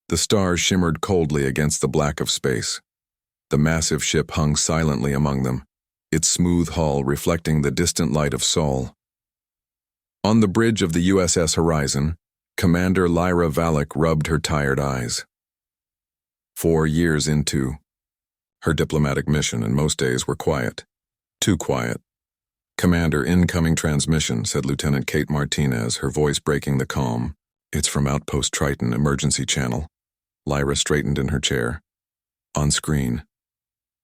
The stars shimmered coldly against the black of space. The massive ship hung silently among them, its smooth hull reflecting the distant light of Sol. On the bridge of the USS Horizon, Commander Lyra Valek rubbed her tired eyes. 4 years into her diplomatic mission, and most days were quiet. Too quiet. "Commander, incoming transmission," said Lieutenant Kate Martinez, her voice breaking the calm. "It's from Outpost Triton, emergency channel." Lyra straightened in her chair. On screen,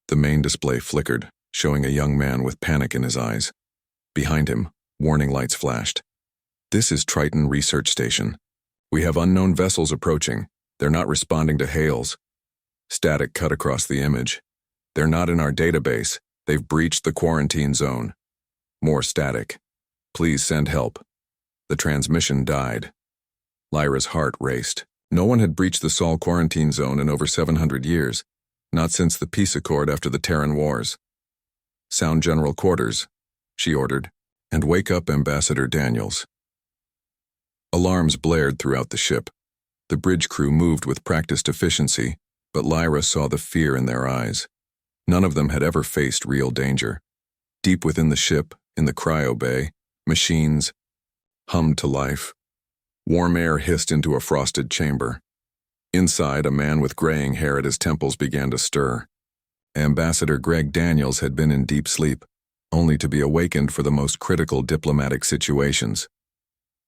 the main display flickered, showing a young man with panic in his eyes. Behind him, warning lights flashed. "This is Triton Research Station. We have unknown vessels approaching. They're not responding to hails." Static cut across the image. "They're not in our database. They've breached the quarantine zone." More static. "Please send help." The transmission died. Lyra's heart raced. No one had breached the Sol quarantine zone in over 700 years, not since the peace accord after the Terran Wars. "Sound General Quarters," she ordered, "and wake up Ambassador Daniels." Alarms blared throughout the ship. The bridge crew moved with practiced efficiency, but Lyra saw the fear in their eyes. None of them had ever faced real danger. Deep within the ship, in the cryo bay, machines hummed to life. Warm air hissed into a frosted chamber. Inside, a man with graying hair at his temples began to stir. Ambassador Greg Daniels had been in deep sleep, only to be awakened for the most critical diplomatic situations.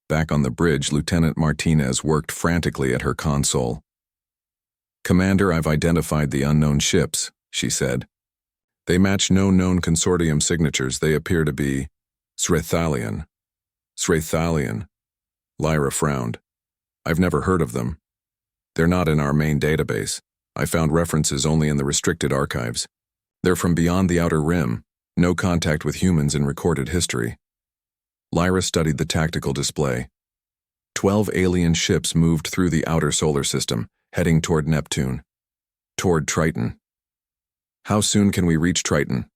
Back on the bridge, Lieutenant Martinez worked frantically at her console. "Commander, I've identified the unknown ships," she said. "They match no known consortium signatures. They appear to be Srethalian." "Srethalian?" Lyra frowned. "I've never heard of them. They're not in our main database. I found references only in the restricted archives. They're from beyond the Outer Rim, no contact with humans in recorded history." Lyra studied the tactical display. 12 alien ships moved through the outer solar system, heading toward Neptune. Toward Triton. "How soon can we reach Triton?"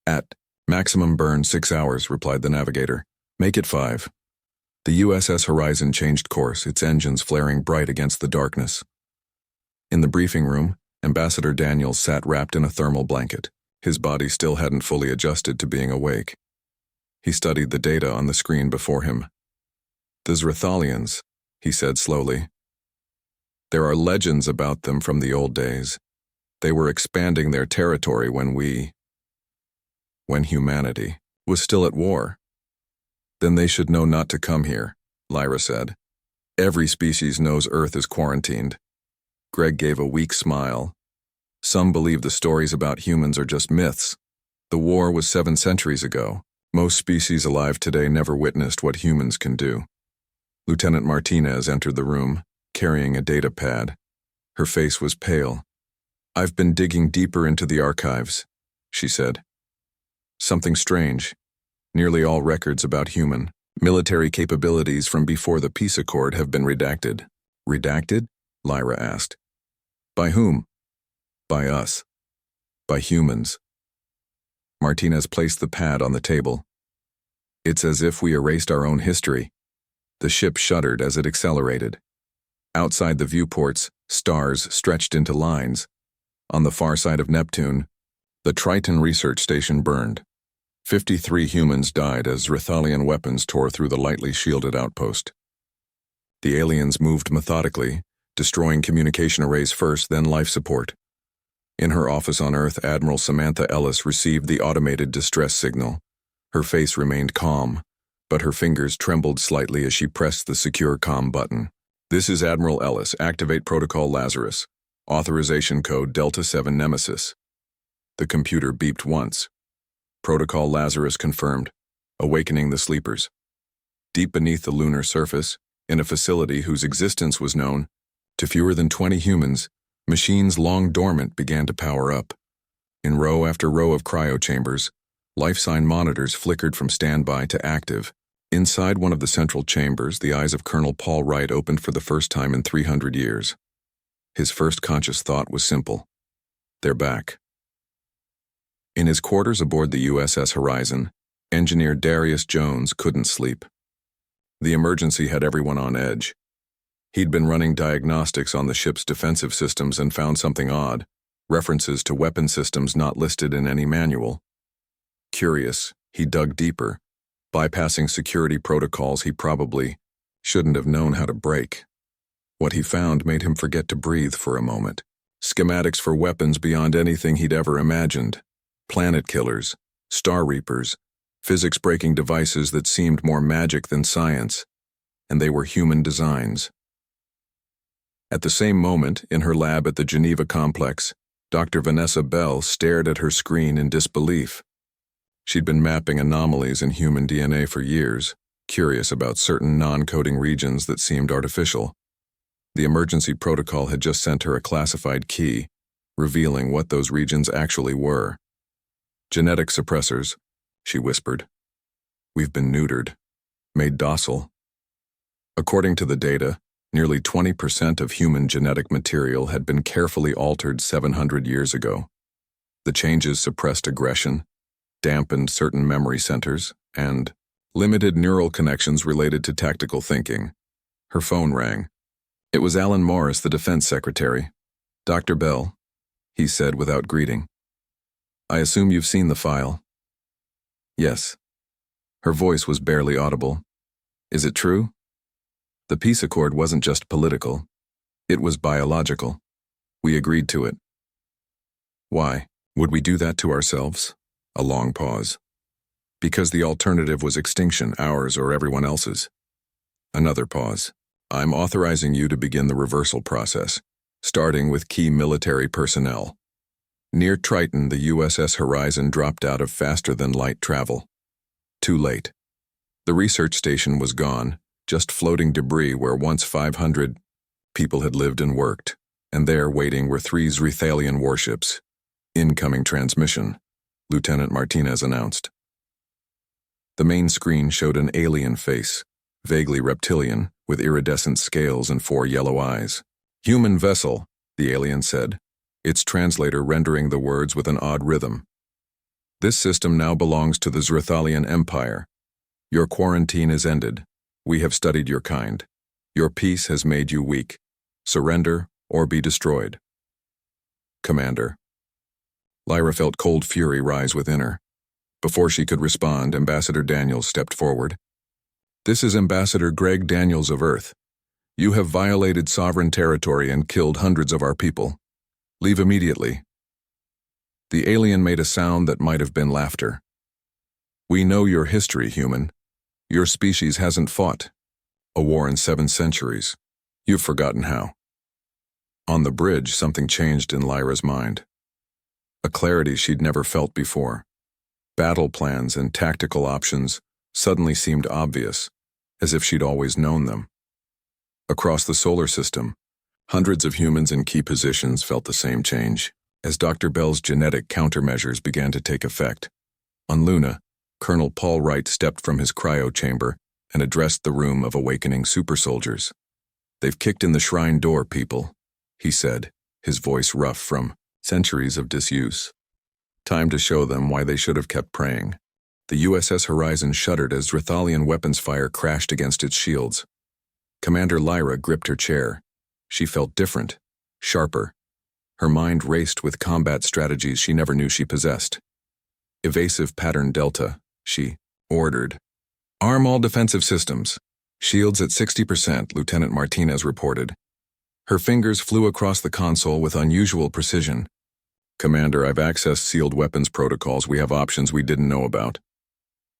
"At maximum burn 6 hours," replied the navigator. "Make it 5. The USS Horizon changed course, its engines flaring bright against the darkness. In the briefing room, Ambassador Daniels sat wrapped in a thermal blanket. His body still hadn't fully adjusted to being awake. He studied the data on the screen before him. "The Zrethalians," he said slowly. "There are legends about them from the old days. They were expanding their territory when humanity was still at war." "Then they should know not to come here," Lyra said. "Every species knows Earth is quarantined." Greg gave a weak smile. "Some believe the stories about humans are just myths. The war was 7 centuries ago. Most species alive today never witnessed what humans can do." Lieutenant Martinez entered the room, carrying a data pad. Her face was pale. "I've been digging deeper into the archives," she said. "Something strange. Nearly all records about human military capabilities from before the peace accord have been redacted." "Redacted?" Lyra asked. "By whom?" "By us. By humans." Martinez placed the pad on the table. "It's as if we erased our own history." The ship shuddered as it accelerated. Outside the viewports, stars stretched into lines. On the far side of Neptune, the Triton Research Station burned. 53 humans died as Zrethalian weapons tore through the lightly shielded outpost. The aliens moved methodically, destroying communication arrays first, then life support. In her office on Earth, Admiral Samantha Ellis received the automated distress signal. Her face remained calm, but her fingers trembled slightly as she pressed the secure comm button. "This is Admiral Ellis. Activate Protocol Lazarus. Authorization code Delta 7 Nemesis." The computer beeped once. Protocol Lazarus confirmed, awakening the sleepers. Deep beneath the lunar surface, in a facility whose existence was known to fewer than 20 humans, machines long dormant began to power up. In row after row of cryochambers, life sign monitors flickered from standby to active. Inside one of the central chambers, the eyes of Colonel Paul Wright opened for the first time in 300 years. His first conscious thought was simple. They're back. In his quarters aboard the USS Horizon, engineer Darius Jones couldn't sleep. The emergency had everyone on edge. He'd been running diagnostics on the ship's defensive systems and found something odd, references to weapon systems not listed in any manual. Curious, he dug deeper, bypassing security protocols he probably shouldn't have known how to break. What he found made him forget to breathe for a moment. Schematics for weapons beyond anything he'd ever imagined. Planet killers, star reapers, physics-breaking devices that seemed more magic than science, and they were human designs. At the same moment, in her lab at the Geneva complex, Dr. Vanessa Bell stared at her screen in disbelief. She'd been mapping anomalies in human DNA for years, curious about certain non-coding regions that seemed artificial. The emergency protocol had just sent her a classified key, revealing what those regions actually were. "Genetic suppressors," she whispered. "We've been neutered, made docile." According to the data, nearly 20% of human genetic material had been carefully altered 700 years ago. The changes suppressed aggression, dampened certain memory centers, and limited neural connections related to tactical thinking. Her phone rang. It was Alan Morris, the defense secretary. "Dr. Bell," he said without greeting. "I assume you've seen the file." "Yes." Her voice was barely audible. "Is it true?" The peace accord wasn't just political. It was biological. We agreed to it. "Why? Would we do that to ourselves?" A long pause. "Because the alternative was extinction, ours or everyone else's." Another pause. "I'm authorizing you to begin the reversal process, starting with key military personnel." Near Triton, the USS Horizon dropped out of faster-than-light travel. Too late. The research station was gone, just floating debris where once 500 people had lived and worked, and there waiting were 3 Zrithalian warships. "Incoming transmission," Lieutenant Martinez announced. The main screen showed an alien face, vaguely reptilian, with iridescent scales and 4 yellow eyes. "Human vessel," the alien said, its translator rendering the words with an odd rhythm. "This system now belongs to the Zrithalian Empire. Your quarantine is ended. We have studied your kind. Your peace has made you weak. Surrender or be destroyed." "Commander." Lyra felt cold fury rise within her. Before she could respond, Ambassador Daniels stepped forward. "This is Ambassador Greg Daniels of Earth. You have violated sovereign territory and killed hundreds of our people. Leave immediately." The alien made a sound that might have been laughter. "We know your history, human. Your species hasn't fought a war in 7 centuries. You've forgotten how." On the bridge, something changed in Lyra's mind. A clarity she'd never felt before. Battle plans and tactical options suddenly seemed obvious, as if she'd always known them. Across the solar system, hundreds of humans in key positions felt the same change, as Dr. Bell's genetic countermeasures began to take effect. On Luna, Colonel Paul Wright stepped from his cryo chamber and addressed the room of awakening super soldiers. "They've kicked in the shrine door, people," he said, his voice rough from centuries of disuse. "Time to show them why they should have kept praying." The USS Horizon shuddered as Zrithalian weapons fire crashed against its shields. Commander Lyra gripped her chair. She felt different, sharper. Her mind raced with combat strategies she never knew she possessed. "Evasive pattern Delta," she ordered. "Arm all defensive systems. Shields at 60%, Lieutenant Martinez reported. Her fingers flew across the console with unusual precision. "Commander, I've accessed sealed weapons protocols. We have options we didn't know about."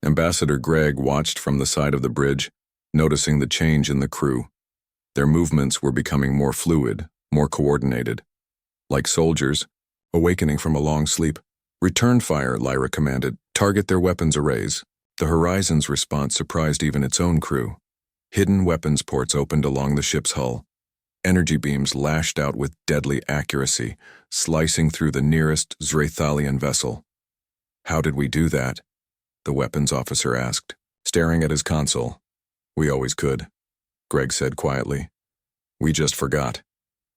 Ambassador Gregg watched from the side of the bridge, noticing the change in the crew. Their movements were becoming more fluid, more coordinated. Like soldiers, awakening from a long sleep. "Return fire," Lyra commanded. "Target their weapons arrays." The Horizon's response surprised even its own crew. Hidden weapons ports opened along the ship's hull. Energy beams lashed out with deadly accuracy, slicing through the nearest Zrithalian vessel. "How did we do that?" the weapons officer asked, staring at his console. "We always could," Greg said quietly. "We just forgot."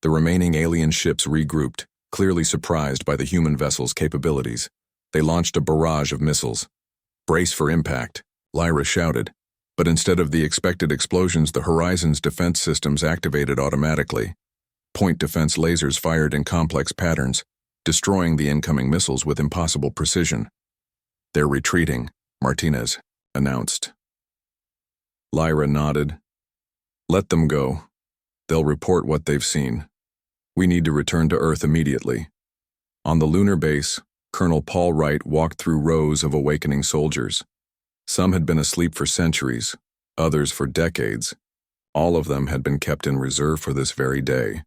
The remaining alien ships regrouped, clearly surprised by the human vessel's capabilities. They launched a barrage of missiles. "Brace for impact," Lyra shouted, But instead of the expected explosions, the Horizon's defense systems activated automatically. Point defense lasers fired in complex patterns, destroying the incoming missiles with impossible precision. "They're retreating," Martinez announced. Lyra nodded. "Let them go. They'll report what they've seen. We need to return to Earth immediately." On the lunar base, Colonel Paul Wright walked through rows of awakening soldiers. Some had been asleep for centuries, others for decades. All of them had been kept in reserve for this very day.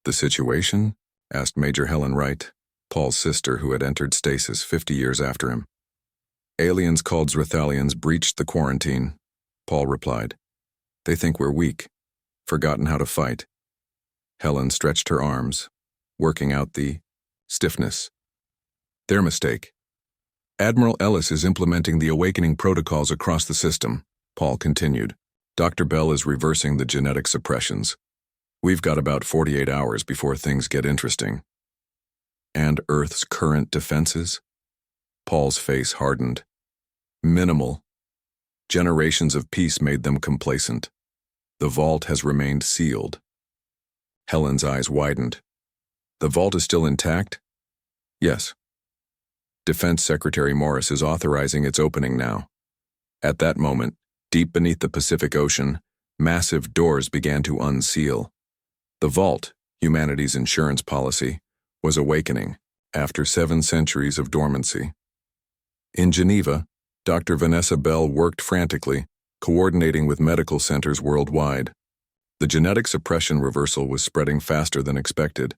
"The situation?" asked Major Helen Wright, Paul's sister who had entered stasis 50 years after him. "Aliens called Zrithalians breached the quarantine," Paul replied. "They think we're weak, forgotten how to fight." Helen stretched her arms, working out the stiffness. "Their mistake. Admiral Ellis is implementing the awakening protocols across the system," Paul continued. "Dr. Bell is reversing the genetic suppressions. We've got about 48 hours before things get interesting." "And Earth's current defenses?" Paul's face hardened. "Minimal. Generations of peace made them complacent. The vault has remained sealed." Helen's eyes widened. "The vault is still intact?" "Yes. Defense Secretary Morris is authorizing its opening now." At that moment, deep beneath the Pacific Ocean, massive doors began to unseal. The vault, humanity's insurance policy, was awakening after 7 centuries of dormancy. In Geneva, Dr. Vanessa Bell worked frantically, coordinating with medical centers worldwide. The genetic suppression reversal was spreading faster than expected.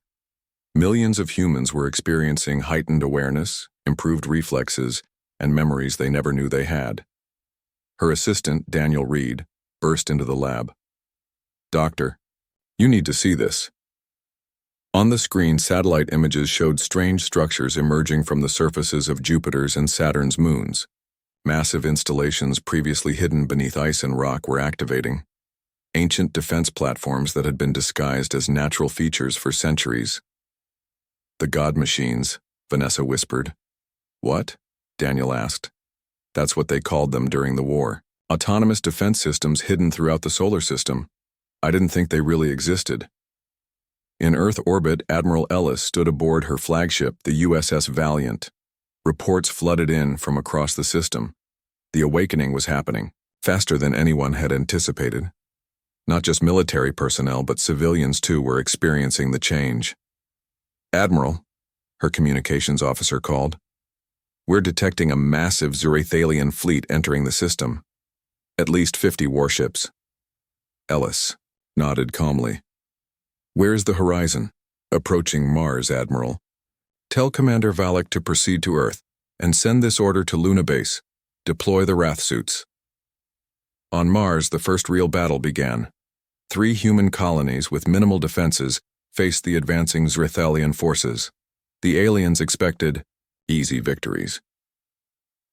Millions of humans were experiencing heightened awareness, improved reflexes, and memories they never knew they had. Her assistant, Daniel Reed, burst into the lab. "Doctor, you need to see this." On the screen, satellite images showed strange structures emerging from the surfaces of Jupiter's and Saturn's moons. Massive installations previously hidden beneath ice and rock were activating. Ancient defense platforms that had been disguised as natural features for centuries. "The God machines," Vanessa whispered. "What?" Daniel asked. "That's what they called them during the war. Autonomous defense systems hidden throughout the solar system. I didn't think they really existed." In Earth orbit, Admiral Ellis stood aboard her flagship, the USS Valiant. Reports flooded in from across the system. The awakening was happening, faster than anyone had anticipated. Not just military personnel, but civilians too were experiencing the change. "Admiral," her communications officer called, "we're detecting a massive Zrithalian fleet entering the system. At least 50 warships." Ellis nodded calmly. "Where's the horizon?" "Approaching Mars, Admiral. Tell Commander Valak to proceed to Earth and send this order to Luna Base. Deploy the Wrath suits." On Mars, the first real battle began. 3 human colonies with minimal defenses faced the advancing Zrithalian forces. The aliens expected easy victories.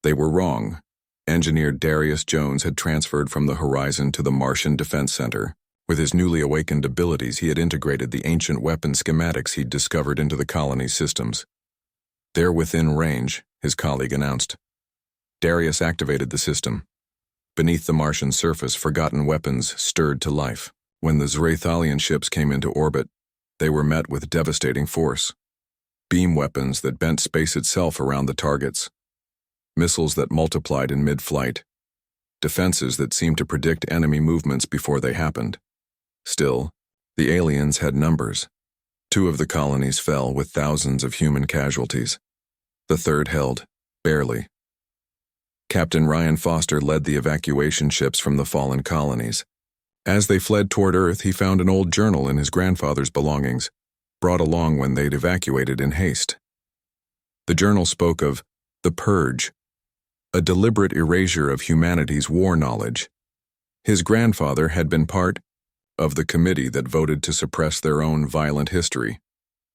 They were wrong. Engineer Darius Jones had transferred from the Horizon to the Martian Defense Center. With his newly awakened abilities, he had integrated the ancient weapon schematics he'd discovered into the colony's systems. "They're within range," his colleague announced. Darius activated the system. Beneath the Martian surface, forgotten weapons stirred to life. When the Zrithalian ships came into orbit, they were met with devastating force. Beam weapons that bent space itself around the targets. Missiles that multiplied in mid-flight. Defenses that seemed to predict enemy movements before they happened. Still, the aliens had numbers. 2 of the colonies fell with thousands of human casualties. The third held, barely. Captain Ryan Foster led the evacuation ships from the fallen colonies. As they fled toward Earth, he found an old journal in his grandfather's belongings, brought along when they'd evacuated in haste. The journal spoke of the Purge, a deliberate erasure of humanity's war knowledge. His grandfather had been part of the committee that voted to suppress their own violent history.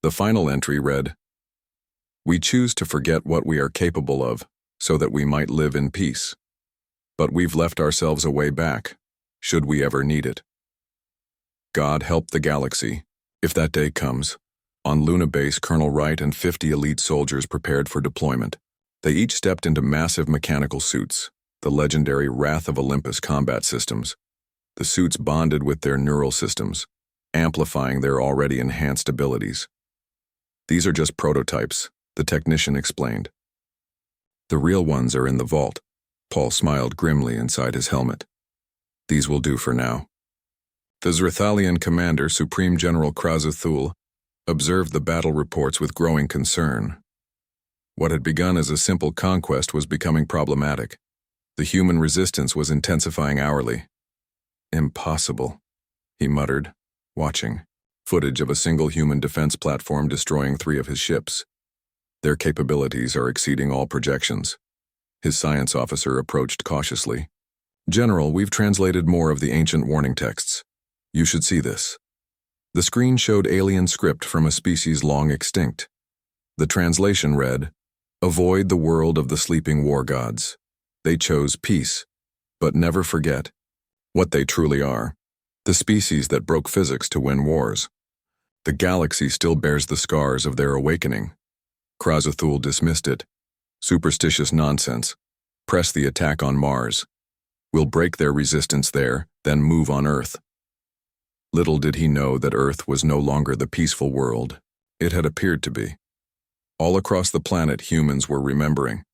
The final entry read, "We choose to forget what we are capable of so that we might live in peace. But we've left ourselves a way back, should we ever need it." God help the galaxy, if that day comes. On Luna Base, Colonel Wright and 50 elite soldiers prepared for deployment. They each stepped into massive mechanical suits, the legendary Wrath of Olympus combat systems. The suits bonded with their neural systems, amplifying their already enhanced abilities. These are just prototypes, the technician explained. The real ones are in the vault. Paul smiled grimly inside his helmet. These will do for now. The Zrithalian commander, Supreme General Krazathul, observed the battle reports with growing concern. What had begun as a simple conquest was becoming problematic. The human resistance was intensifying hourly. Impossible, he muttered, watching footage of a single human defense platform destroying 3 of his ships. Their capabilities are exceeding all projections. His science officer approached cautiously. General, we've translated more of the ancient warning texts. You should see this. The screen showed alien script from a species long extinct. The translation read, "Avoid the world of the sleeping war gods. They chose peace, but never forget what they truly are. The species that broke physics to win wars. The galaxy still bears the scars of their awakening." Krazathul dismissed it. Superstitious nonsense. Press the attack on Mars. We'll break their resistance there, then move on Earth. Little did he know that Earth was no longer the peaceful world it had appeared to be. All across the planet, humans were remembering.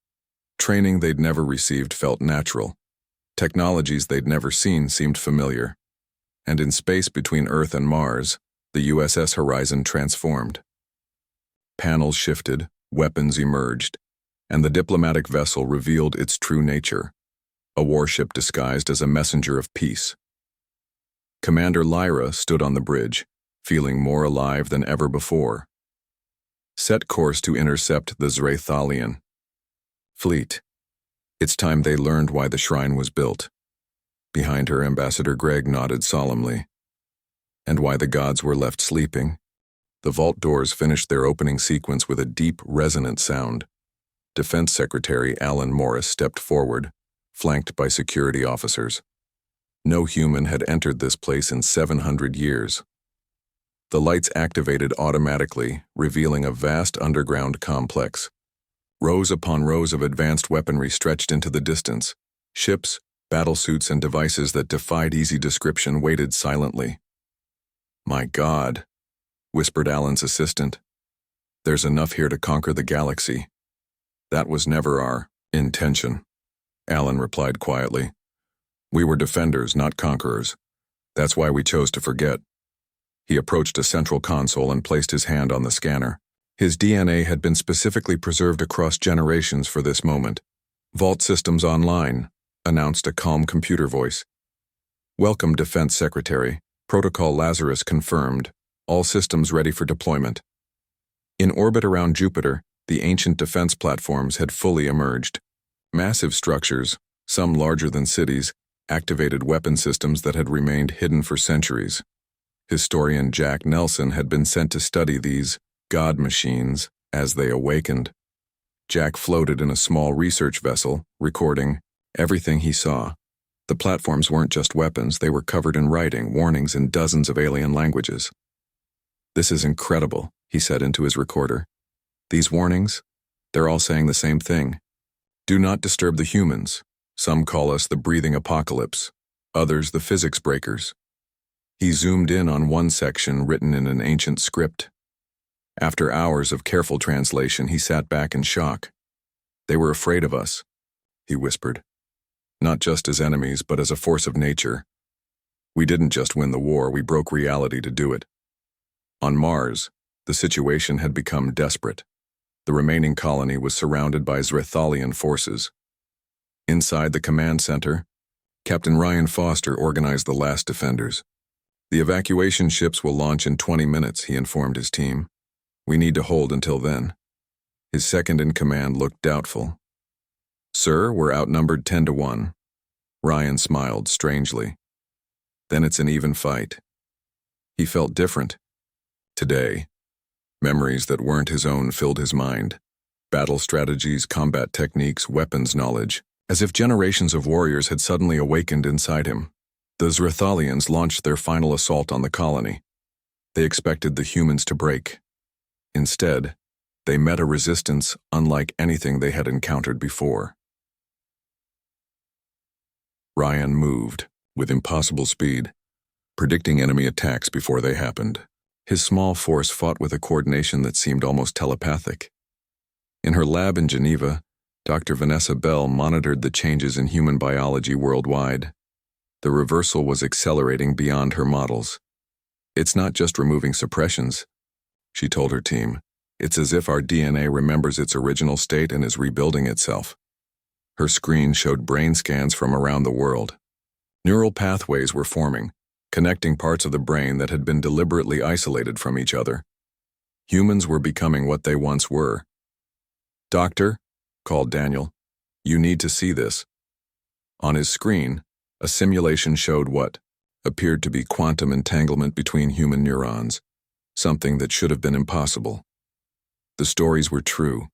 Training they'd never received felt natural. Technologies they'd never seen seemed familiar. And in space between Earth and Mars, the USS Horizon transformed. Panels shifted, weapons emerged, and the diplomatic vessel revealed its true nature, a warship disguised as a messenger of peace. Commander Lyra stood on the bridge, feeling more alive than ever before. Set course to intercept the Zrithalian fleet. It's time they learned why the shrine was built. Behind her, Ambassador Gregg nodded solemnly. And why the gods were left sleeping. The vault doors finished their opening sequence with a deep, resonant sound. Defense Secretary Alan Morris stepped forward, flanked by security officers. No human had entered this place in 700 years. The lights activated automatically, revealing a vast underground complex. Rows upon rows of advanced weaponry stretched into the distance. Ships, battlesuits, and devices that defied easy description waited silently. "My God," whispered Alan's assistant. "There's enough here to conquer the galaxy." "That was never our intention," Alan replied quietly. "We were defenders, not conquerors. That's why we chose to forget." He approached a central console and placed his hand on the scanner. His DNA had been specifically preserved across generations for this moment. "Vault systems online," announced a calm computer voice. "Welcome, Defense Secretary. Protocol Lazarus confirmed. All systems ready for deployment." In orbit around Jupiter, the ancient defense platforms had fully emerged. Massive structures, some larger than cities, activated weapon systems that had remained hidden for centuries. Historian Jack Nelson had been sent to study these god machines as they awakened. Jack floated in a small research vessel, recording everything he saw. The platforms weren't just weapons, they were covered in writing, warnings in dozens of alien languages. "This is incredible," he said into his recorder. "These warnings, they're all saying the same thing. Do not disturb the humans. Some call us the breathing apocalypse, others the physics breakers." He zoomed in on one section written in an ancient script. After hours of careful translation, he sat back in shock. "They were afraid of us," he whispered. "Not just as enemies, but as a force of nature. We didn't just win the war, we broke reality to do it." On Mars, the situation had become desperate. The remaining colony was surrounded by Zrithalian forces. Inside the command center, Captain Ryan Foster organized the last defenders. "The evacuation ships will launch in 20 minutes, he informed his team. "We need to hold until then." His second-in-command looked doubtful. "Sir, we're outnumbered 10-1. Ryan smiled strangely. "Then it's an even fight." He felt different. Today, memories that weren't his own filled his mind. Battle strategies, combat techniques, weapons knowledge, as if generations of warriors had suddenly awakened inside him. The Zrithalians launched their final assault on the colony. They expected the humans to break. Instead, they met a resistance unlike anything they had encountered before. Ryan moved, with impossible speed, predicting enemy attacks before they happened. His small force fought with a coordination that seemed almost telepathic. In her lab in Geneva, Dr. Vanessa Bell monitored the changes in human biology worldwide. The reversal was accelerating beyond her models. "It's not just removing suppressions," she told her team. "It's as if our DNA remembers its original state and is rebuilding itself." Her screen showed brain scans from around the world. Neural pathways were forming, connecting parts of the brain that had been deliberately isolated from each other. Humans were becoming what they once were. "Doctor," called Daniel, "you need to see this." On his screen, a simulation showed what appeared to be quantum entanglement between human neurons, something that should have been impossible. "The stories were true,"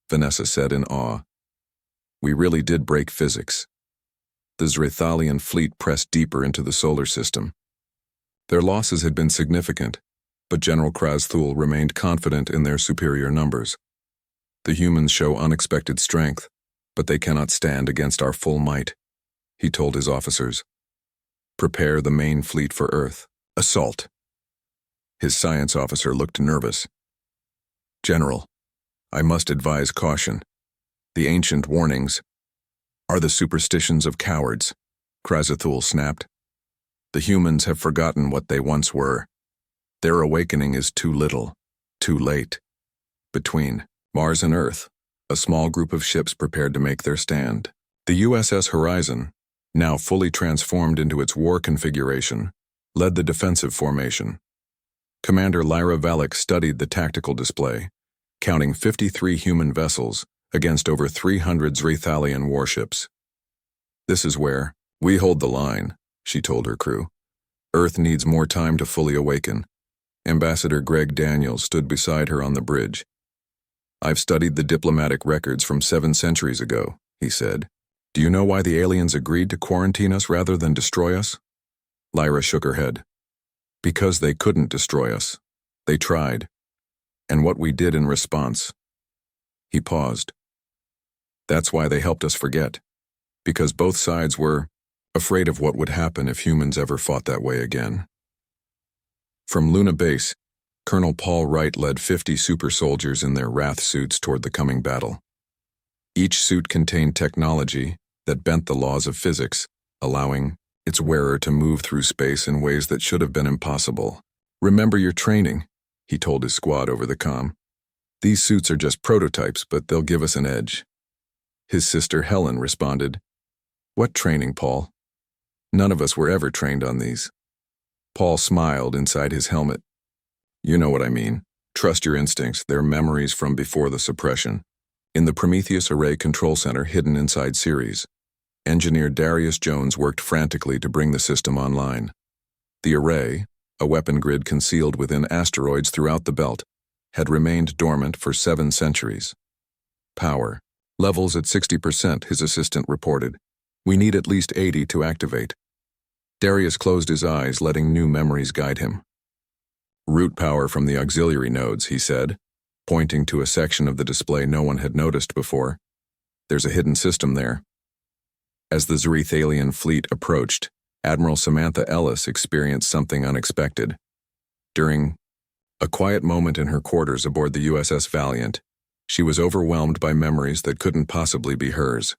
Vanessa said in awe. "We really did break physics." The Zrithalian fleet pressed deeper into the solar system. Their losses had been significant, but General Krasthul remained confident in their superior numbers. "The humans show unexpected strength, but they cannot stand against our full might," he told his officers. "Prepare the main fleet for Earth. Assault." His science officer looked nervous. "General, I must advise caution. The ancient warnings are the superstitions of cowards," Krasthul snapped. "The humans have forgotten what they once were. Their awakening is too little, too late." Between Mars and Earth, a small group of ships prepared to make their stand. The USS Horizon, now fully transformed into its war configuration, led the defensive formation. Commander Lyra Valek studied the tactical display, counting 53 human vessels against over 300 Zrithalian warships. "This is where we hold the line," she told her crew. "Earth needs more time to fully awaken." Ambassador Greg Daniels stood beside her on the bridge. "I've studied the diplomatic records from 7 centuries ago," he said. "Do you know why the aliens agreed to quarantine us rather than destroy us?" Lyra shook her head. "Because they couldn't destroy us. They tried. And what we did in response." He paused. "That's why they helped us forget. Because both sides were afraid of what would happen if humans ever fought that way again." From Luna Base, Colonel Paul Wright led 50 super soldiers in their Wrath suits toward the coming battle. Each suit contained technology that bent the laws of physics, allowing its wearer to move through space in ways that should have been impossible. "Remember your training," he told his squad over the comm. "These suits are just prototypes, but they'll give us an edge." His sister Helen responded, "What training, Paul? None of us were ever trained on these." Paul smiled inside his helmet. "You know what I mean. Trust your instincts, they're memories from before the suppression." In the Prometheus Array Control Center hidden inside Ceres, engineer Darius Jones worked frantically to bring the system online. The array, a weapon grid concealed within asteroids throughout the belt, had remained dormant for 7 centuries. "Power levels at 60%, his assistant reported. "We need at least 80 to activate." Darius closed his eyes, letting new memories guide him. "Root power from the auxiliary nodes," he said, pointing to a section of the display no one had noticed before. "There's a hidden system there." As the Zrithalian fleet approached, Admiral Samantha Ellis experienced something unexpected. During a quiet moment in her quarters aboard the USS Valiant, she was overwhelmed by memories that couldn't possibly be hers.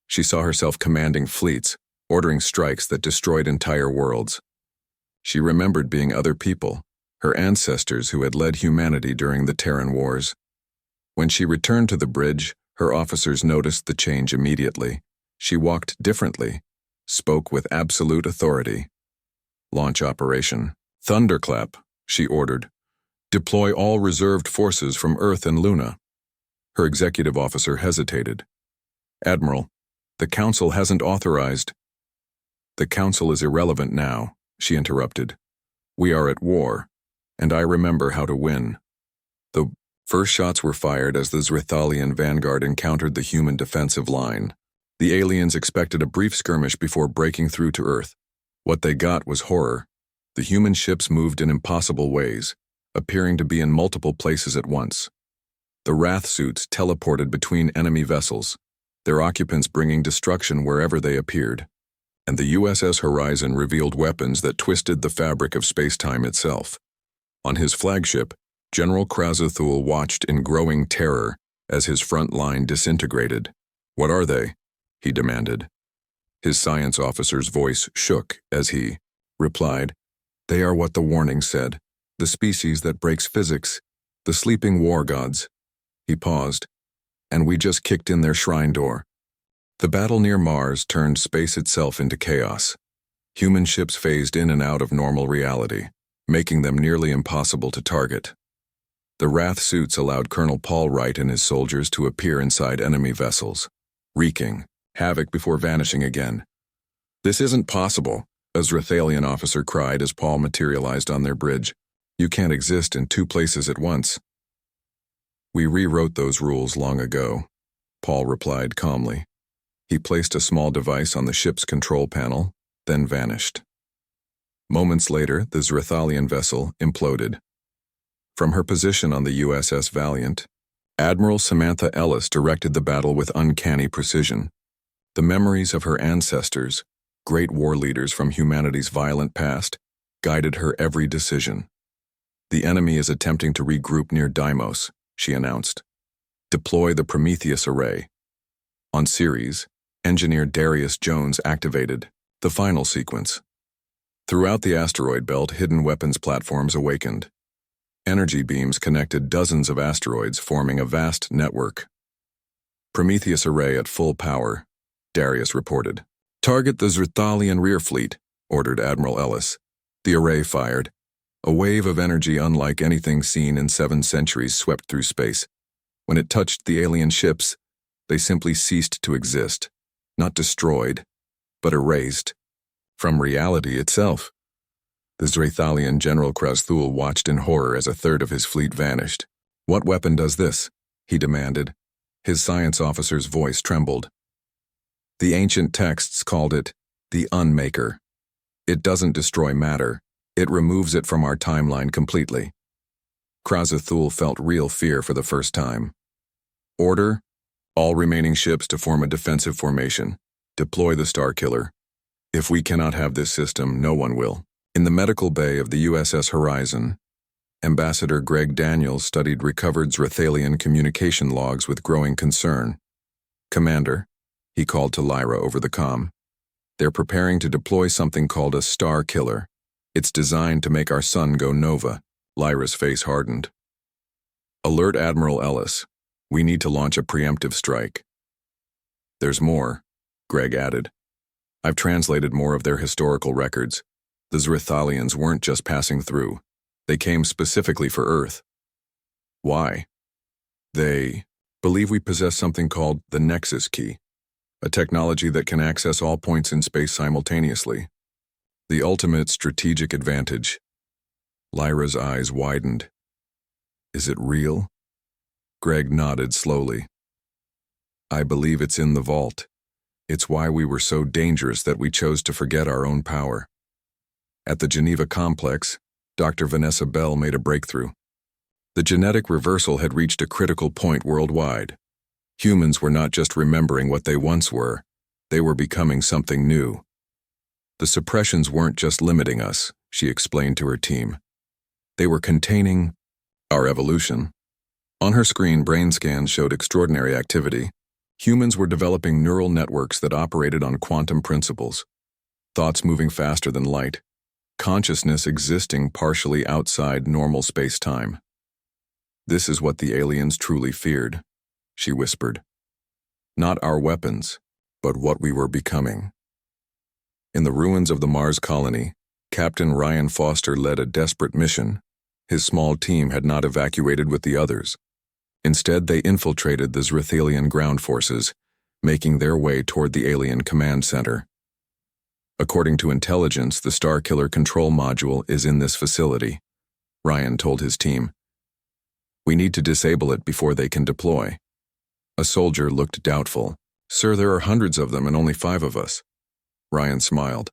She saw herself commanding fleets, ordering strikes that destroyed entire worlds. She remembered being other people, her ancestors who had led humanity during the Terran Wars. When she returned to the bridge, her officers noticed the change immediately. She walked differently, spoke with absolute authority. "Launch operation. Thunderclap," she ordered. "Deploy all reserved forces from Earth and Luna." Her executive officer hesitated. "Admiral, the Council hasn't authorized." "The Council is irrelevant now," she interrupted. "We are at war, and I remember how to win." The first shots were fired as the Zrithalian vanguard encountered the human defensive line. The aliens expected a brief skirmish before breaking through to Earth. What they got was horror. The human ships moved in impossible ways, appearing to be in multiple places at once. The Wrath suits teleported between enemy vessels, their occupants bringing destruction wherever they appeared. and the USS Horizon revealed weapons that twisted the fabric of space-time itself. On his flagship, General Krazathul watched in growing terror as his front line disintegrated. "What are they?" he demanded. His science officer's voice shook as he replied, "They are what the warning said, the species that breaks physics, the sleeping war gods." He paused, "And we just kicked in their shrine door." The battle near Mars turned space itself into chaos. Human ships phased in and out of normal reality, making them nearly impossible to target. The Wrath suits allowed Colonel Paul Wright and his soldiers to appear inside enemy vessels, wreaking havoc before vanishing again. "This isn't possible," a Zrathalian officer cried as Paul materialized on their bridge. "You can't exist in two places at once." "We rewrote those rules long ago," Paul replied calmly. He placed a small device on the ship's control panel, then vanished. Moments later, the Zrathalian vessel imploded. From her position on the USS Valiant, Admiral Samantha Ellis directed the battle with uncanny precision. The memories of her ancestors, great war leaders from humanity's violent past, guided her every decision. "The enemy is attempting to regroup near Deimos," she announced. "Deploy the Prometheus array." On Ceres, engineer Darius Jones activated the final sequence. Throughout the asteroid belt, hidden weapons platforms awakened. Energy beams connected dozens of asteroids, forming a vast network. "Prometheus array at full power," Darius reported. "Target the Zrathalian rear fleet," ordered Admiral Ellis. The array fired. A wave of energy unlike anything seen in 7 centuries swept through space. When it touched the alien ships, they simply ceased to exist, not destroyed, but erased from reality itself. The Zrathalian General Krazathul watched in horror as a third of his fleet vanished. "What weapon does this?" he demanded. His science officer's voice trembled. "The ancient texts called it the Unmaker. It doesn't destroy matter. It removes it from our timeline completely." Krazathul felt real fear for the first time. "Order all remaining ships to form a defensive formation. Deploy the Starkiller. If we cannot have this system, no one will." In the medical bay of the USS Horizon, Ambassador Greg Daniels studied recovered Zrathalian communication logs with growing concern. "Commander," he called to Lyra over the comm, "they're preparing to deploy something called a Starkiller. It's designed to make our sun go nova." Lyra's face hardened. "Alert Admiral Ellis. We need to launch a preemptive strike." "There's more," Greg added. "I've translated more of their historical records. The Zrathalians weren't just passing through. They came specifically for Earth." "Why?" "They believe we possess something called the Nexus Key, a technology that can access all points in space simultaneously. The ultimate strategic advantage." Lyra's eyes widened. "Is it real?" Greg nodded slowly. "I believe it's in the vault. It's why we were so dangerous that we chose to forget our own power." At the Geneva complex, Dr. Vanessa Bell made a breakthrough. The genetic reversal had reached a critical point worldwide. Humans were not just remembering what they once were, they were becoming something new. "The suppressions weren't just limiting us," she explained to her team. "They were containing our evolution." On her screen, brain scans showed extraordinary activity. Humans were developing neural networks that operated on quantum principles, thoughts moving faster than light, consciousness existing partially outside normal space-time. "This is what the aliens truly feared," she whispered. "Not our weapons, but what we were becoming." In the ruins of the Mars colony, Captain Ryan Foster led a desperate mission. His small team had not evacuated with the others. Instead, they infiltrated the Zrathalian ground forces, making their way toward the alien command center. "According to intelligence, the Starkiller control module is in this facility," Ryan told his team. "We need to disable it before they can deploy." A soldier looked doubtful. "Sir, there are hundreds of them and only 5 of us." Ryan smiled.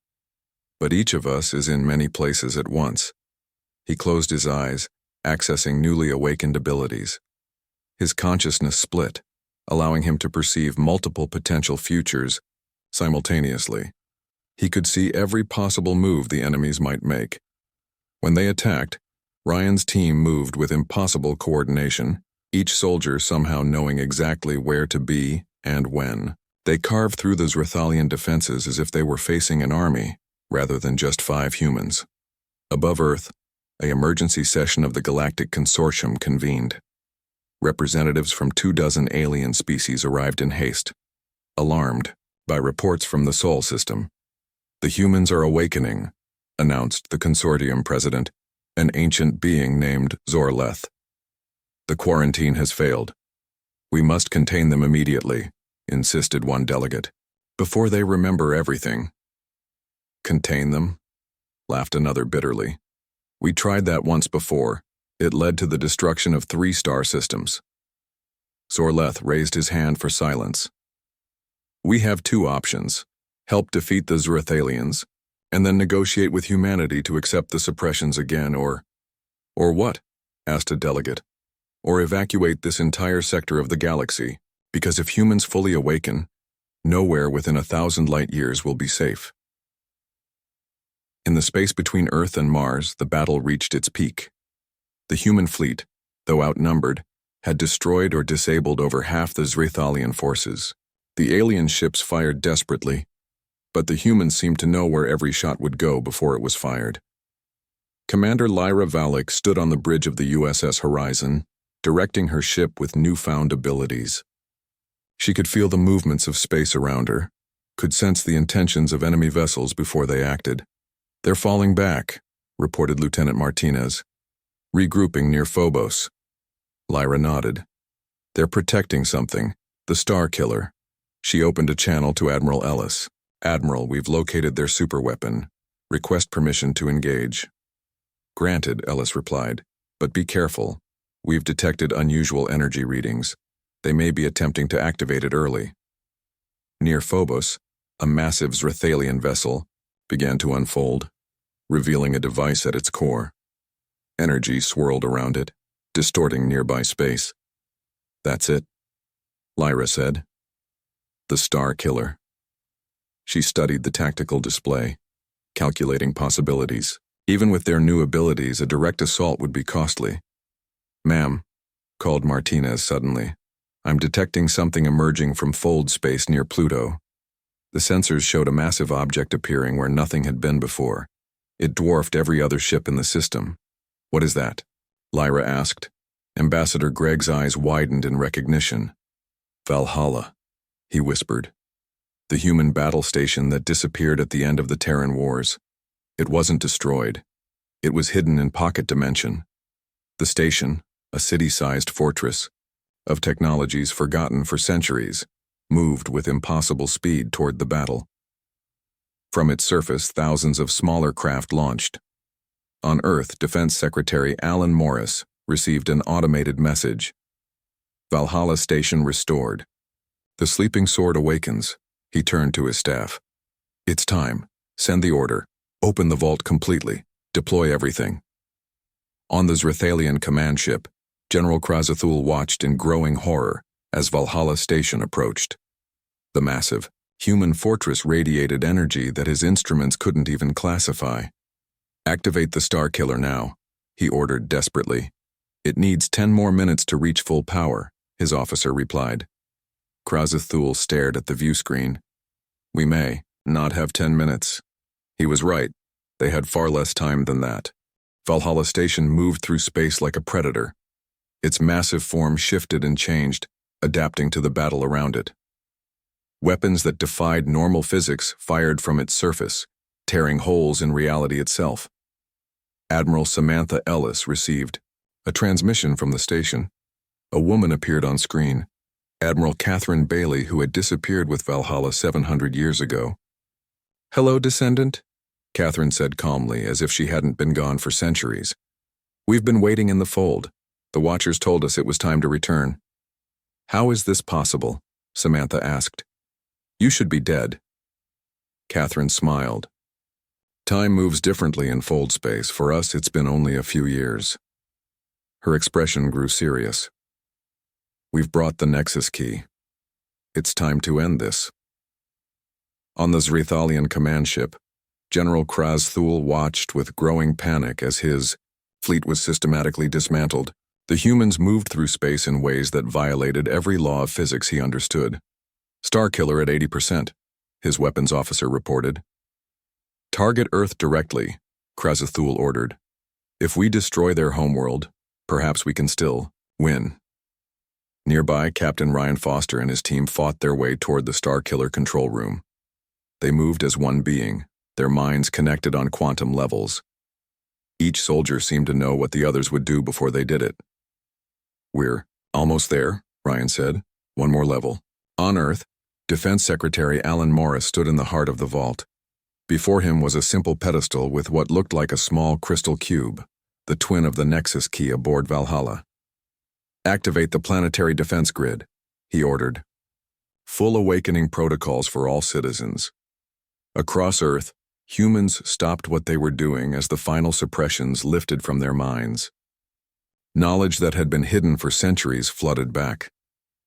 "But each of us is in many places at once." He closed his eyes, accessing newly awakened abilities. His consciousness split, allowing him to perceive multiple potential futures simultaneously. He could see every possible move the enemies might make. When they attacked, Ryan's team moved with impossible coordination, each soldier somehow knowing exactly where to be and when. They carved through those Rithalian defenses as if they were facing an army, rather than just 5 humans. Above Earth, an emergency session of the Galactic Consortium convened. Representatives from 24 alien species arrived in haste, alarmed by reports from the Sol system. "The humans are awakening," announced the consortium president, an ancient being named Zorleth. "The quarantine has failed. We must contain them immediately," insisted one delegate, "before they remember everything." "Contain them?" laughed another bitterly. "We tried that once before. It led to the destruction of 3 star systems." Zorleth raised his hand for silence. "We have 2 options. Help defeat the Zrithalians, and then negotiate with humanity to accept the suppressions again, or what?" asked a delegate. "Or evacuate this entire sector of the galaxy, because if humans fully awaken, nowhere within 1,000 light years will be safe." In the space between Earth and Mars, the battle reached its peak. The human fleet, though outnumbered, had destroyed or disabled over half the Zrithalian forces. The alien ships fired desperately, but the humans seemed to know where every shot would go before it was fired. Commander Lyra Valek stood on the bridge of the USS Horizon, directing her ship with newfound abilities. She could feel the movements of space around her, could sense the intentions of enemy vessels before they acted. "They're falling back," reported Lieutenant Martinez. "Regrouping near Phobos." Lyra nodded. "They're protecting something, the Star Killer." She opened a channel to Admiral Ellis. "Admiral, we've located their superweapon. Request permission to engage." "Granted," Ellis replied, "but be careful. We've detected unusual energy readings. They may be attempting to activate it early." Near Phobos, a massive Zrithalian vessel began to unfold, revealing a device at its core. Energy swirled around it, distorting nearby space. "That's it," Lyra said. "The Star Killer." She studied the tactical display, calculating possibilities. Even with their new abilities, a direct assault would be costly. "Ma'am," called Martinez suddenly, "I'm detecting something emerging from fold space near Pluto." The sensors showed a massive object appearing where nothing had been before. It dwarfed every other ship in the system. "What is that?" Lyra asked. Ambassador Greg's eyes widened in recognition. "Valhalla," he whispered. "The human battle station that disappeared at the end of the Terran Wars. It wasn't destroyed. It was hidden in pocket dimension. The station, a city-sized fortress, of technologies forgotten for centuries, moved with impossible speed toward the battle. From its surface, thousands of smaller craft launched. On Earth, Defense Secretary Alan Morris received an automated message. "Valhalla Station restored. The sleeping sword awakens." He turned to his staff. "It's time. Send the order. Open the vault completely. Deploy everything." On the Zrithalian command ship, General Krazathul watched in growing horror as Valhalla Station approached. The massive, human fortress radiated energy that his instruments couldn't even classify. "Activate the Star Killer now," he ordered desperately. "It needs 10 more minutes to reach full power," his officer replied. Krazathul stared at the view screen. "We may not have 10 minutes. He was right. They had far less time than that. Valhalla Station moved through space like a predator. Its massive form shifted and changed, adapting to the battle around it. Weapons that defied normal physics fired from its surface, tearing holes in reality itself. Admiral Samantha Ellis received a transmission from the station. A woman appeared on screen, Admiral Catherine Bailey, who had disappeared with Valhalla 700 years ago. "Hello, Descendant," Catherine said calmly, as if she hadn't been gone for centuries. "We've been waiting in the fold. The Watchers told us it was time to return." "How is this possible?" Samantha asked. "You should be dead." Catherine smiled. "Time moves differently in fold space. For us, it's been only a few years." Her expression grew serious. "We've brought the Nexus key. It's time to end this." On the Zrithalian command ship, General Kraz-Thul watched with growing panic as his fleet was systematically dismantled. The humans moved through space in ways that violated every law of physics he understood. Starkiller at 80%, his weapons officer reported. Target Earth directly, Kraz-Thul ordered. If we destroy their homeworld, perhaps we can still win. Nearby, Captain Ryan Foster and his team fought their way toward the Starkiller control room. They moved as one being, their minds connected on quantum levels. Each soldier seemed to know what the others would do before they did it. We're almost there, Ryan said. One more level. On Earth, Defense Secretary Alan Morris stood in the heart of the vault. Before him was a simple pedestal with what looked like a small crystal cube, the twin of the Nexus key aboard Valhalla. Activate the planetary defense grid, he ordered. Full awakening protocols for all citizens. Across Earth, humans stopped what they were doing as the final suppressions lifted from their minds. Knowledge that had been hidden for centuries flooded back.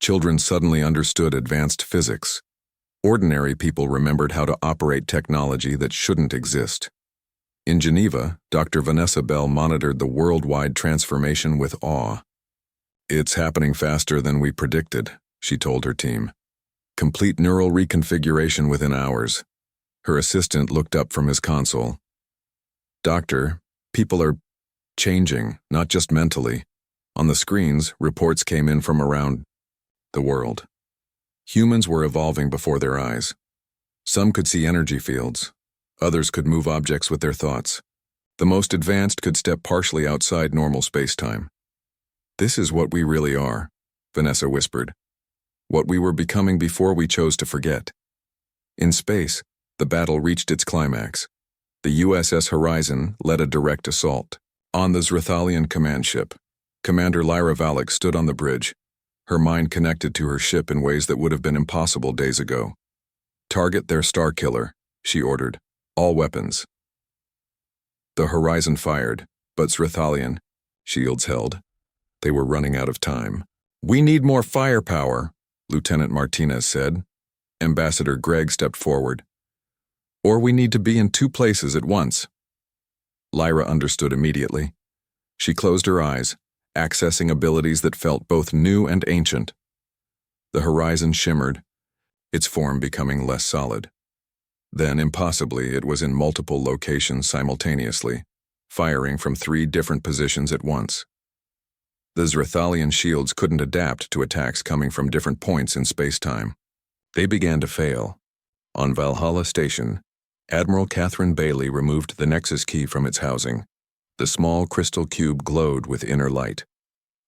Children suddenly understood advanced physics. Ordinary people remembered how to operate technology that shouldn't exist. In Geneva, Dr. Vanessa Bell monitored the worldwide transformation with awe. It's happening faster than we predicted, she told her team. Complete neural reconfiguration within hours. Her assistant looked up from his console. Doctor, people are changing, not just mentally. On the screens, reports came in from around the world. Humans were evolving before their eyes. Some could see energy fields. Others could move objects with their thoughts. The most advanced could step partially outside normal space-time. This is what we really are, Vanessa whispered. What we were becoming before we chose to forget. In space, the battle reached its climax. The USS Horizon led a direct assault. On the Zrithalian command ship, Commander Lyra Valek stood on the bridge, her mind connected to her ship in ways that would have been impossible days ago. Target their Starkiller, she ordered. All weapons. The Horizon fired, but Zrithalian shields held. They were running out of time. We need more firepower, Lieutenant Martinez said. Ambassador Gregg stepped forward. Or we need to be in two places at once. Lyra understood immediately. She closed her eyes, accessing abilities that felt both new and ancient. The horizon shimmered, its form becoming less solid. Then, impossibly, it was in multiple locations simultaneously, firing from 3 different positions at once. The Zrithalian shields couldn't adapt to attacks coming from different points in space-time. They began to fail. On Valhalla Station, Admiral Catherine Bailey removed the Nexus key from its housing. The small crystal cube glowed with inner light.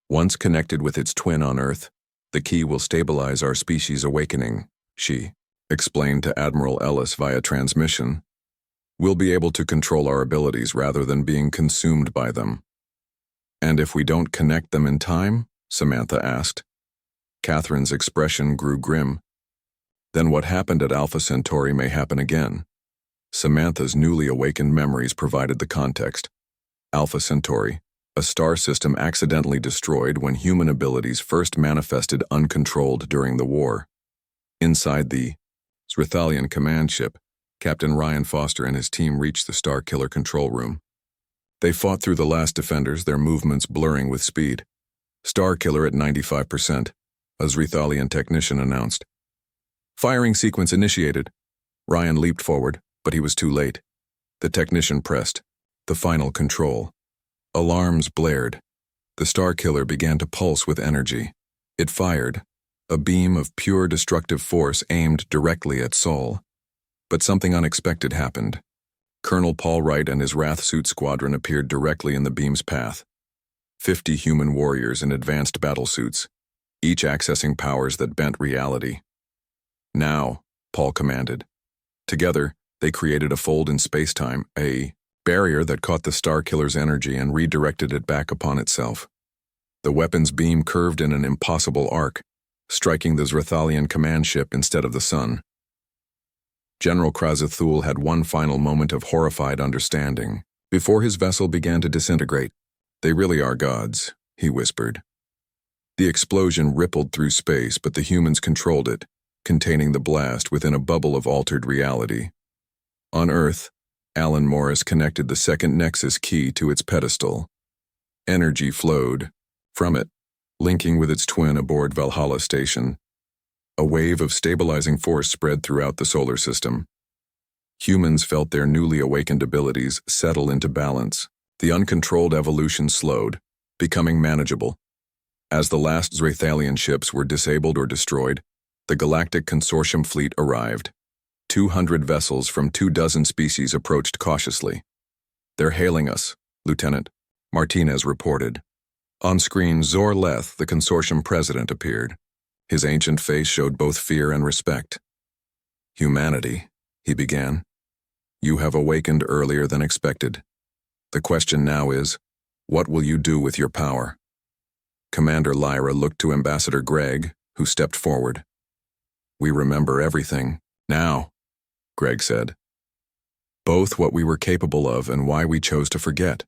Once connected with its twin on Earth, the key will stabilize our species' awakening, she explained to Admiral Ellis via transmission. We'll be able to control our abilities rather than being consumed by them. And if we don't connect them in time? Samantha asked. Catherine's expression grew grim. Then what happened at Alpha Centauri may happen again. Samantha's newly awakened memories provided the context. Alpha Centauri, a star system accidentally destroyed when human abilities first manifested uncontrolled during the war. Inside the Zrithalian command ship, Captain Ryan Foster and his team reached the Starkiller control room. They fought through the last defenders, their movements blurring with speed. Starkiller at 95%, a Zrithalian technician announced. Firing sequence initiated. Ryan leaped forward, but he was too late. The technician pressed. The final control. Alarms blared. The Starkiller began to pulse with energy. It fired, a beam of pure destructive force aimed directly at Sol. But something unexpected happened. Colonel Paul Wright and his Wrathsuit squadron appeared directly in the beam's path. 50 human warriors in advanced battlesuits, each accessing powers that bent reality. Now, Paul commanded. Together, they created a fold in space-time, a barrier that caught the Starkiller's energy and redirected it back upon itself. The weapon's beam curved in an impossible arc, striking the Zrithalian command ship instead of the sun. General Kraz-Thul had one final moment of horrified understanding. Before his vessel began to disintegrate, "They really are gods," he whispered. The explosion rippled through space, but the humans controlled it, containing the blast within a bubble of altered reality. On Earth, Alan Morris connected the second Nexus key to its pedestal. Energy flowed from it, linking with its twin aboard Valhalla Station. A wave of stabilizing force spread throughout the solar system. Humans felt their newly awakened abilities settle into balance. The uncontrolled evolution slowed, becoming manageable. As the last Zrathalian ships were disabled or destroyed, the Galactic Consortium fleet arrived. 200 vessels from 24 species approached cautiously. "They're hailing us, Lieutenant," Martinez reported. On screen, Zor Leth, the consortium president, appeared. His ancient face showed both fear and respect. "Humanity," he began. "You have awakened earlier than expected. The question now is, what will you do with your power?" Commander Lyra looked to Ambassador Greg, who stepped forward. "We remember everything, now," Greg said. "Both what we were capable of and why we chose to forget.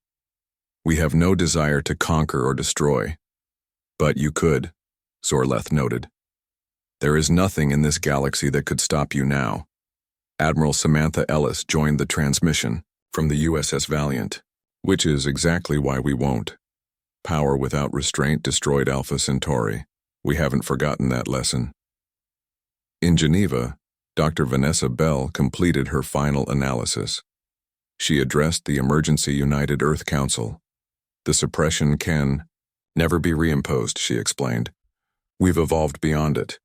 We have no desire to conquer or destroy. But you could," Zorleth noted. "There is nothing in this galaxy that could stop you now." Admiral Samantha Ellis joined the transmission from the USS Valiant, "which is exactly why we won't. Power without restraint destroyed Alpha Centauri. We haven't forgotten that lesson." In Geneva, Dr. Vanessa Bell completed her final analysis. She addressed the Emergency United Earth Council. "The suppression can never be reimposed," she explained. "We've evolved beyond it.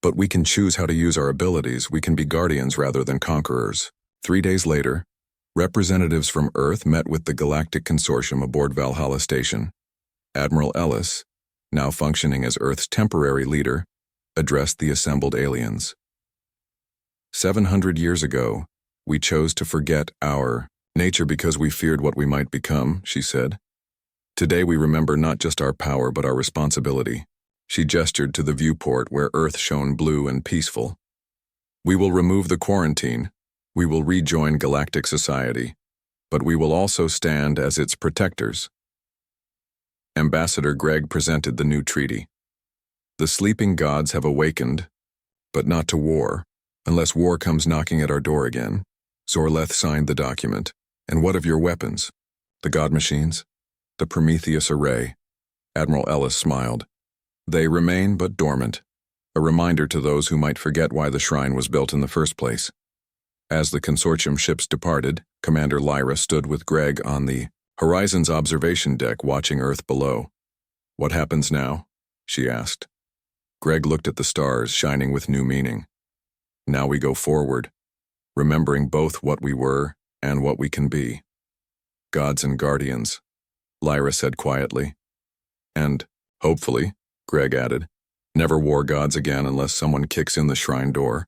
But we can choose how to use our abilities. We can be guardians rather than conquerors." 3 days later, representatives from Earth met with the Galactic Consortium aboard Valhalla Station. Admiral Ellis, now functioning as Earth's temporary leader, addressed the assembled aliens. 700 years ago, we chose to forget our nature because we feared what we might become," she said. "Today we remember not just our power but our responsibility." She gestured to the viewport where Earth shone blue and peaceful. "We will remove the quarantine. We will rejoin galactic society. But we will also stand as its protectors." Ambassador Greg presented the new treaty. "The sleeping gods have awakened, but not to war, unless war comes knocking at our door again." Zorleth signed the document. "And what of your weapons? The god machines? The Prometheus array?" Admiral Ellis smiled. "They remain but dormant, a reminder to those who might forget why the shrine was built in the first place." As the consortium ships departed, Commander Lyra stood with Greg on the Horizon's observation deck watching Earth below. "What happens now?" she asked. Greg looked at the stars shining with new meaning. "Now we go forward, remembering both what we were and what we can be. Gods and guardians," Lyra said quietly. "And, hopefully," Greg added, "never war gods again unless someone kicks in the shrine door."